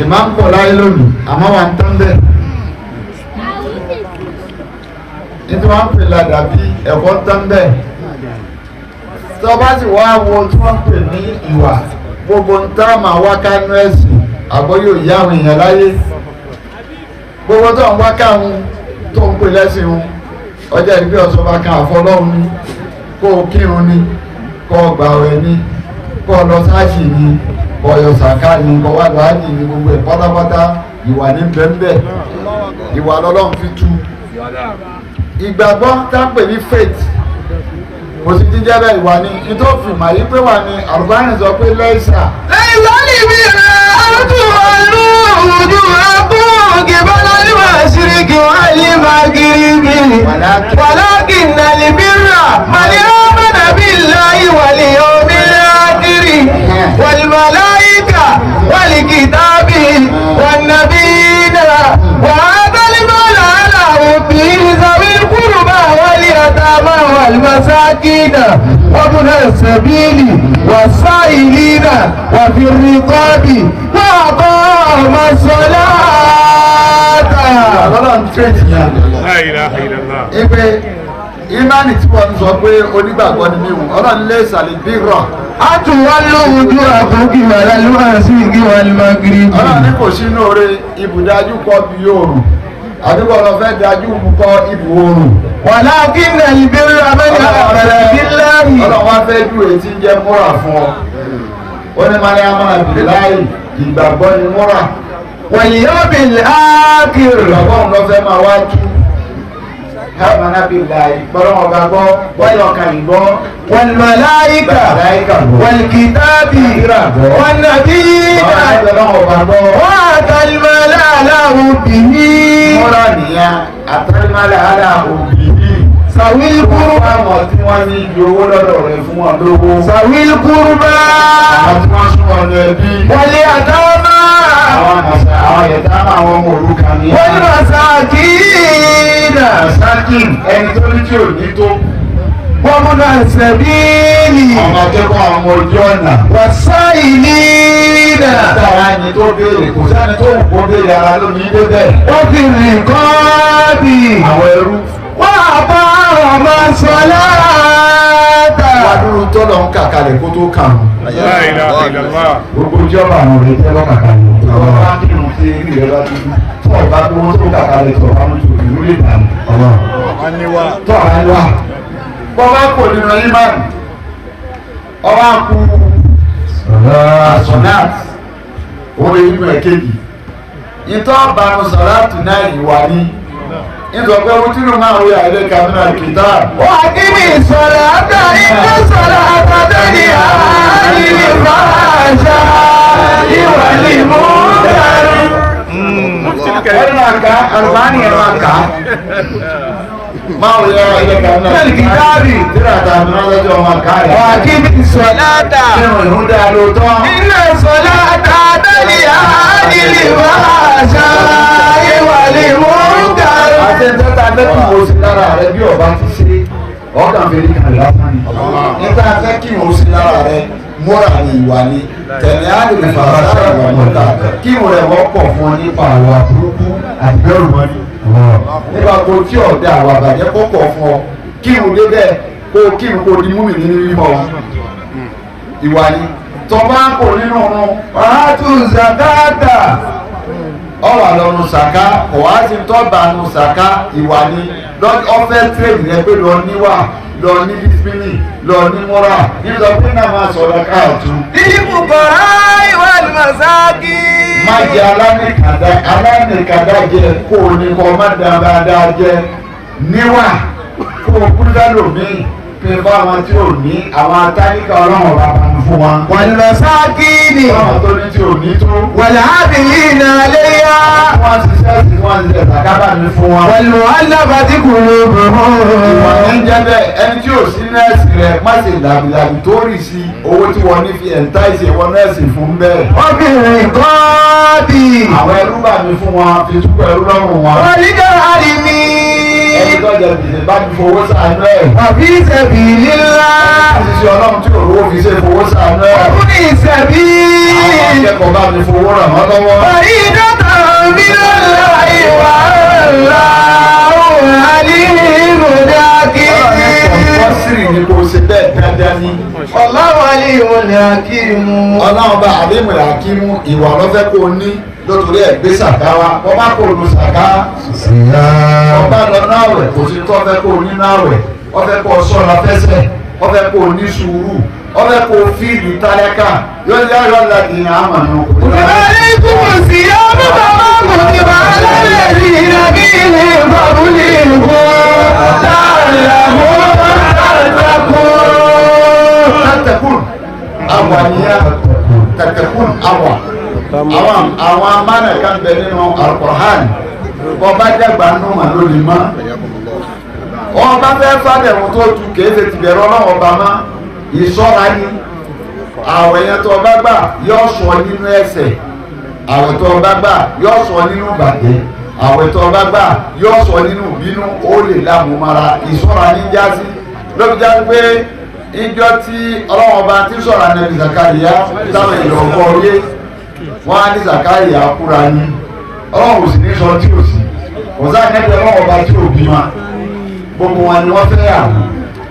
ìmá ń pọ̀ láyé lónìí àmọ́ wà ń tán bẹ́ẹ̀ nítorí wọ́n ń pè ládàá bí ẹ̀kọ́ ń tán bẹ́ẹ̀ tó bá sì wá wo tí wọ́n ń pè ní ìwà gbogbo ń tá máa wá kánú ẹ̀sìn àbọ̀ yóò yá àwọn èèyàn láyé gbogbo tó ń wá káwọn tó ń pè lẹ́sìn wọn ọjọ́ ìgbé ọ̀sán bá kan àfọlọ́run ní kó o kírun ní kó o gbààwẹ̀ ní kó o lọ sáàjì ní kó o yọ sàká ní kó o wá lọ ájì ní gbogbo ẹ̀ pátápátá ìwà ní bẹ́ẹ̀ ìwà lọ́lọ́run fi tú ìgbàgbọ́ tá ń pè ní faith kò sí jíjẹ́ bẹ́ẹ̀ ìwà ní ìtòfin màá yí pé wà ní àrùbáyìn sọ pé lẹ́sà. lẹ́yìn lọ́lì mi rẹ̀ ọdún ọdún ọdún ọdún kìbọ́lá ní wàá ṣíríkì wá ní màgìrìbì wàlákìn nàlìbírà màlí ọmọdé bí láyé wàlí omi lákìrì wàlìmàláyíkà wàlìkìtàbì wànàbínà wàhádọ́límọ́lá aláwòbí ìzàwí kúrùbà wàlìyàtàmà wàlìmàsákìnà وابن السبيل والسائلين وفي الرقاب وأقام الصلاة. لا إله إلا الله. ìmánì tí wọ́n sọ pé onígbàgbọ́ ni mímu ọlọ́run lè sàlẹ̀ bí rọ̀. a tún wá lóhun ojú àkókò ìwàlá ló wà sí ìgbéwà ní magiri. ọlọ́run ní kò sínú oore ibùdájú kọ́ bí oòrùn àdúgbò lọ fẹ́ dájú kọ́ ibù oòrùn. walakin al-birra man amana billahi. ọlọ́run wá fẹ́ ju èyí tí ń jẹ́ múra fún ọ. ó ní man amana billahi ìgbàgbọ́ ni múra. wal yawmil akhir. ìgbàgbọ́ ń lọ fẹ́ máa wá tú. amana billahi gbọ́dọ̀ gbàgbọ́ gbọ́dọ̀ kàn gbọ́. wal malaika wal kitabi wan nabiyina wa atal mala ala hubbihi. múra nìyà àtàlímàlà ala hubbihi. sàwíl kúrúbà mọ̀ tí wọ́n ní ibi owó lọ́dọ̀ rẹ̀ fún wọn lówó. sàwíl kúrúbà. àwọn tí wọ́n sún wọn lọ ẹbí. wọlé àtàwọn. àwọn yẹ̀dá àwọn ọmọ òrukàn ní. wọ́n ní masakina. masakin ẹni tó ní tí ò ní tó. wọ́n mú náà sẹ́bíìlì. ọmọ akẹ́kọ̀ọ́ àwọn ọmọ ojú ọ̀nà. wàsáìlì náà. táwa ẹni tó béèrè kò sẹ́ni tó wù kó béèrè ara lónìí débẹ̀. wọ́n fi rìn kọ́ọ̀dì. àwọn ẹrú. wọ́n àbá ọmọ sọlá. wàdúró tọ́lọ̀ ń kàkalẹ̀ kó tó kàn án. gbogbo ìjọba àwọn ọ̀rẹ́ tẹ́lọ̀ kàkalẹ̀. ọ̀rọ̀ bá kírun sí ilẹ̀ bá dúdú. tó ọ̀bá tó wọ́n tó kàkalẹ̀ tó ọ̀bá mú tòun ìlú lè dànù. tó ọ̀bá wà. bọ́bá kò nínú ìmáàmù ọba kú sọ̀láàtì orí inú ẹ̀kejì ìtọ́ bàánù sọ̀láàtì náà ìwà ní ìtọ́pẹ́ wútínú máa rí àìlẹ́ kàmínà kìtà. wà kí ni ìsọ̀rọ̀ àtà ìjọ sọ̀rọ̀ àtàtà ní àárín ìfàṣà ìwà ní mú dárí. ẹ̀rọ àká àrùbáni ẹ̀rọ àká máa yẹ ẹ̀yẹ kan náà. bẹ́ẹ̀ni kìtàbì. tíra tàbí lọ́jọ́ ọmọ káyà. wà á kí bí sọ̀láàtà. nínú ìhun dá lóòótọ́. nínú sọ̀láàtà bẹ́ẹ̀ni àádìrí wà àṣà ìwàlẹ̀ mú dàrú. àtẹ̀tẹ̀ta lẹ́kùn mo sí lára rẹ bí ọba ti ṣe ọkàn fèrè kan lásán ni. níta fẹ́ kí mo sí lára rẹ múra ní ìwà ni tẹ̀lé àdìrí fàrà ìwà mọ́ta kí mo rẹ̀ wọ́pọ̀ fún ọ nípa àwọn àbúrúkú àti bẹ́rù mọ́ni. nígbà tó tí ọ̀dà àwọn àbàjẹ́ kọ́kọ́ fún ọ kírun débẹ̀ kó kírun kó di múmi nínú mímọ́ ìwà ni tọ́ba kò nínú ọ̀run wàhátù zakata ọ̀wà lọ́nu sàká kò wá sí tọ́ba nu sàká ìwà ni ọ̀fẹ́ tírèdì rẹ pé lọ níwà lọ ní bísímìlì lọ ní mọ́ra nígbà pé náà máa sọ̀rọ̀ káàtó. bíbù kọ̀ọ̀rọ̀ ìwà ìmọ̀sáàkì. má jẹ alánìkàdá jẹ kó o ní kó o má dáadáa jẹ níwà kó o kú lálòmíì pé báwọn tí ò ní àwọn atáníkà ọlọ́run bá bá fún wa. wàlúùlọ sákìnì. báwọn tó ní tí ò ní tó. wàlá ábìlì iná léyà. wọ́n ti sẹ́ẹ̀sì wọ́n ti sẹ̀sà kábà ní fún wa. wàlú alábàtí kò ló bọ̀. ìwà ní jẹ́ bẹ́ẹ̀ ẹni tí ò sí nẹ́ẹ̀sì rẹ̀ má ṣe dàbìdàbì tó rì sí owó tí wọ́n ní fi ẹ̀ńtá ìṣèwọ́ nẹ́ẹ̀sì fún bẹ́ẹ̀. obìnrin kọ́ọ̀dì. àwọn ẹrú bà mí fún wọn fi túbọ̀ ẹrú lọ́rùn wọn. wọ́n ní ẹni tó jẹ gbèsè bá ti fowó sànú ẹ̀. Àbí ìṣẹ̀bí lílá. Ìṣiṣẹ́ ọlọ́run tí òróró fi ṣe fowó sànú ẹ̀. Ọdún ní ìṣẹ̀bí. Àwọn akẹ́kọ̀ọ́ bá mi fowó ràn wọ́n lọ́wọ́. Bàrí dọ́tà mi lọ́la ìwà ńlá òun àlìmù dákìrì. Kọ̀ǹpọ́sìrì ni kò ṣe bẹ́ẹ̀ dáadáa ní. Ọlọ́run àlìmù dákìrì. Ọlọ́run bá àdéhùn àkímú ìwà lọ́fẹ́ kó o ní lótorí ẹ̀ gbé sàká wa. Wọ́n bá kó o lu sàká. Wọ́n bá lọ náà wẹ̀ kò sí tó fẹ́ kó o ní náà wẹ̀. Wọ́n fẹ́ kó o sọ́ra fẹ́sẹ̀. Wọ́n fẹ́ kó o ní sùúrù. Wọ́n fẹ́ kó o fíìlì tálákà. Yóò yá yọ̀ ọ́ la ìyá àmà nù. Ìbáraẹni kúrò sí ọmọ bàbá kò ní bá lálẹ́ rí nàbí ilé ìbábúlé ìbò. Tẹ̀kùn àwà nìyà tẹ̀kùn àwà. Àwọn amánà kan bẹ nínú Al-Qur'an. Ọba jẹ́gbà nù mà lónìí mọ́. Ọba fẹ́ fàbẹ̀wò tó tu kéde tìbẹ̀rẹ̀ ọlọ́wọ́ ọba mọ́. Ìṣọ́ra ni. Àwẹ̀ yẹn tó ọba gbà yọ sọ nínú ẹ̀ṣẹ̀. Àwẹ̀ tó ọba gbà yọ sọ nínú bàjẹ́. Àwẹ̀ tó ọba gbà yọ sọ nínú bínú ó lè lámúmara. Ìṣọ́ra ní jásí. Lóbi jásí pé ìjọ tí ọlọ́wọ́ ọba tí sọ̀rọ̀ ànẹ́bí Zakariya táwọn èèyàn ọkọ̀ oyé wọ́n á ní Zakariya kúra ní ọlọ́wọ́ òsì ní sọ tí ò sí ọ̀sá ànẹ́bí ọlọ́wọ́ ọba tí ò bímọ gbogbo wọn ni wọ́n fẹ́ yàwó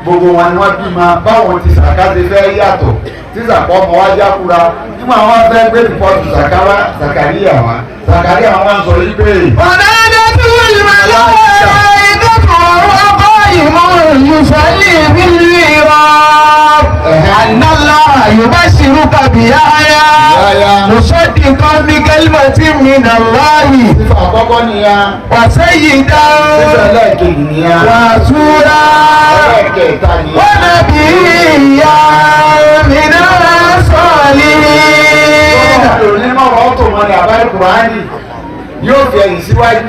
gbogbo wọn ni wọ́n bímọ báwọn ti Zakari fẹ́ yàtọ̀ tí Zakọ́ ọmọ wa já kúra nígbà wọn fẹ́ gbé rìpọ́tù Zakariya wa Zakariya wọn sọ yí pé. ọ̀nà ẹ̀dẹ́gbẹ̀rún ìmọ̀lẹ́wọ̀ يصلي بالميراث أن الله يبشرك بآية مصدقا بكلمة من الله وسيدا ورسولا ونبيا من الصالحين. yóò fi ẹ̀yìn síwájú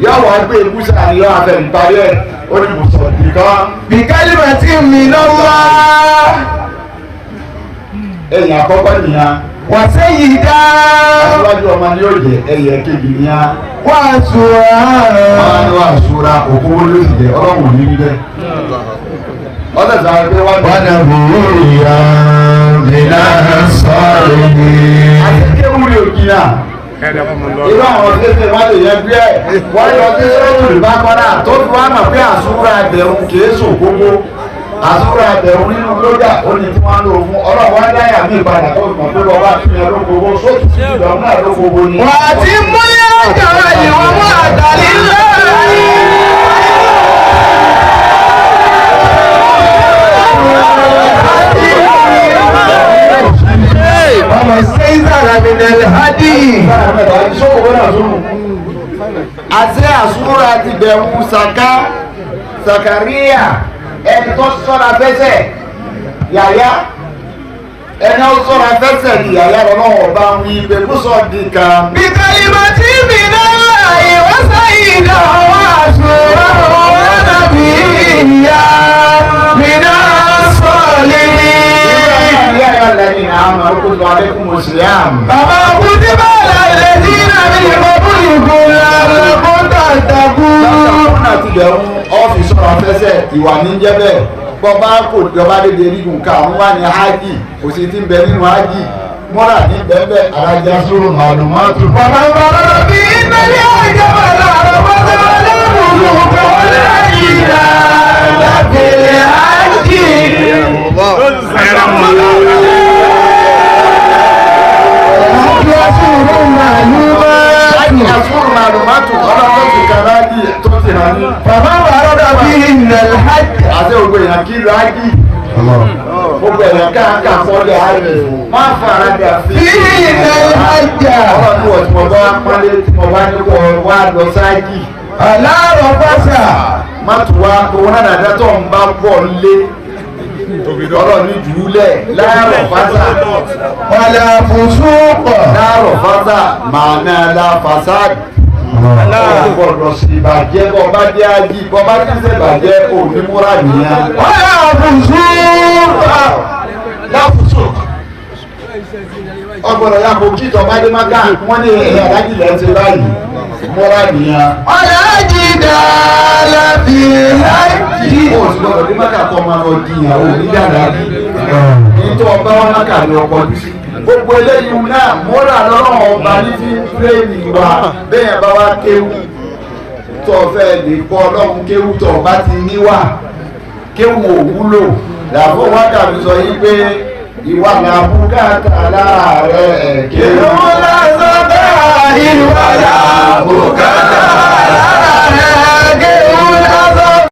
yóò wá gbé ìbúsà ni yóò afẹ́ ìparí ẹ̀ ó ní bùsọ̀ nìkan. bìkálímà tí mi lọ́wọ́. ẹ̀yìn àkọ́kọ́ nìyẹn. wà sẹ́yìn dá. aṣíwájú ọmọ ni yóò jẹ ẹ̀yìn kejì nìyẹn. wà á sùúrà. wọ́n á ní wà á sùúrà òkú owó ló sì jẹ ọlọ́run ò ní rí bẹ́ẹ̀. ọ̀sẹ̀ sáré pé wọ́n. wọ́n á bò ó yà mílíọ̀nù sọ̀rọ̀ ni. àti kéwúrì òkì náà. irú àwọn tẹ́tẹ́ wọ́n lè yẹ bí ẹ̀ wọ́n yọ sí sọ́ọ̀tù ìbákọ́dà tó fi wá mọ̀ pé àsúrà àbẹ̀rún kìí sùn gbogbo àsúrà àbẹ̀rún nínú lójà ó ní tí wọ́n lò fún ọlọ́wọ́ dáyà mí ìpadà tó mọ̀ pé bọ́ bá tún yẹn ló gbogbo sóòtù sí ìdọ̀rùn náà ló gbogbo ni. wà á ti múlẹ̀ ọjọ́ ìwọ̀n mú àtàlí ọmọ sẹ́yìnsára mi nẹ̀lẹ̀ hádì. àti àsúrà ti bẹ̀rù Zakariya ẹni tó sọ́ra fẹ́sẹ̀ yàyà ẹni ó sọ́ra fẹ́sẹ̀ ni yàyà lọ́wọ́ ọba ń wí pé kó sọ di kan. bìkálímà tí mi náà ìwọ sẹ́yìn náà wà sùúrà wọn nàbí ìyá mi náà sọ̀lẹ̀. الذين آمنوا كتب عليكم الصيام كما كتب على الذين من قبلكم لعلكم تتقون. àti ìbẹ̀rù ọ́fíìsì ọ̀rọ̀ afẹ́sẹ̀ ìwà ní jẹ́ bẹ́ẹ̀ bọ́bá kò jọba dédé rígun ká àwọn wà ní hajj kò sí ti ń bẹ nínú hajj mọ́ra ní bẹ́ẹ̀ alájà sóró màlúmọ́tò. bàbá bàbá bí ìnáyà ìjọba làwọn bàbá lọ́rùn lùkọ́ lẹ́yìn náà lábẹ́lẹ̀ hajj. Asúrù màlúmọ́tò ọlọ́dún ti kàrá yìí tó ti hàn ní. bàbá bàbá bí ìnáyà hajj. àti ògbó èèyàn kí lọ hajj. gbogbo èèyàn káàkà fọ́lẹ̀ hajj. máa fọ ara jà sí. bí ìnáyà hajj. ọlọ́dún wọ̀ tí mo bá pálí tí mo bá ní kó wá lọ sáájì. aláàrọ̀ fásà. má tù wá owó náà dáadáa tó ń bá bọ̀ lé. ọlọ́ni jùúlẹ̀ láàrọ̀ fásà. wàlà fùsùkọ̀. láàrọ̀ fásà màá náà la fàṣáàdì. gbọ́dọ̀ sí ìbàjẹ́ bọ́ bá jẹ́ ají bọ́ bá jẹ́ ìbàjẹ́ onímúra nìyẹn. wàlà fùsùkọ̀. láfùsù ọgbọ̀dọ̀ ya kò kí ìjọba dé má gáà wọ́n ní ẹ̀yà alájì lẹ́ ti báyìí múra nìyẹn. wàlà ájì الجدال في الحج. Ó ti gbọ́dọ̀ ní mákà kọ́ máa lọ di ìyàwó onídàáda bí. Nítorí ọba wọn mákà ní ọkọ̀ ọdún sí. Gbogbo eléyìí náà mọ́ra lọ́rọ̀ ọba ní fi ń pléènì wa bẹ́ẹ̀ bá wá kéwù tó fẹ́ lè kọ́ ọlọ́run kéwù tó bá ti níwà kéwù ò wúlò làbọ̀ wákàtí sọ yí pé ìwà làbúkàtà láàárẹ̀ kéwù lásán bá ìwà làbúkàtà láàárẹ̀.